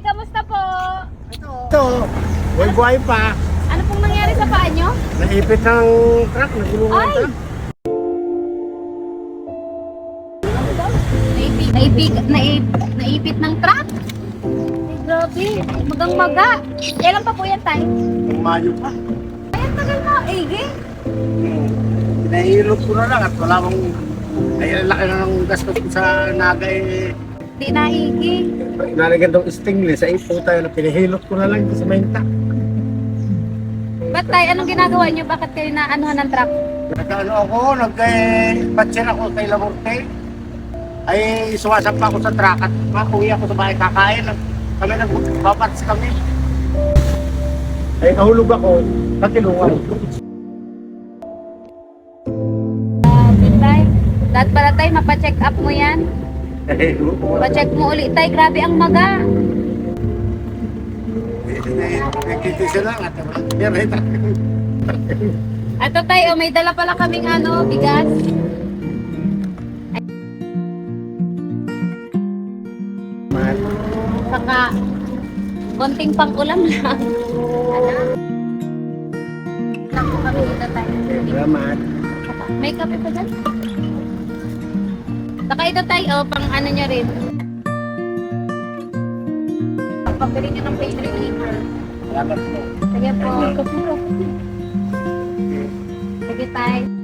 kamusta po? Ito, buhay pa. Ano pong nangyari sa paa nyo? Naipit ng truck, nagulungan Ay! truck. Naipit ng truck? Ay, grabe. Magang-maga. Kailan pa po yan, Tay? Ang mayo pa. Ay, ang tagal mo. Ege. Pinahilot ko na lang at wala mong... Ay, ang laki na ng gastos ko sa naga eh. Di na ege. Nalagyan daw stingless, ay po tayo na pinahilot ko na lang sa mainta. Ba't, Tay? Anong ginagawa nyo? Bakit kayo na-anuhan ng truck? Nagkaano ako, nag-patchen ako kay Lamorte. Ay, suwasampa ako sa truck at uwi ako sa bahay kakain. Kami nagbabats kami. Ay, nahulog ako, natilungan. Tay, lahat pala, Tay, mapacheck up mo yan. Pa-check mo ulit, Tay. Grabe ang maga. Nagkitisa lang at Ato, Tay, oh, may dala pala kaming bigas. Saka, konting pang-ulam lang. Lang po kami dito, Tay. Salamat. May kape pa dyan? Saka ito, Tay, pang nyo rin. Pagpapili nyo ng pastry maker. Salamat po. Sige po. Sige, Tay.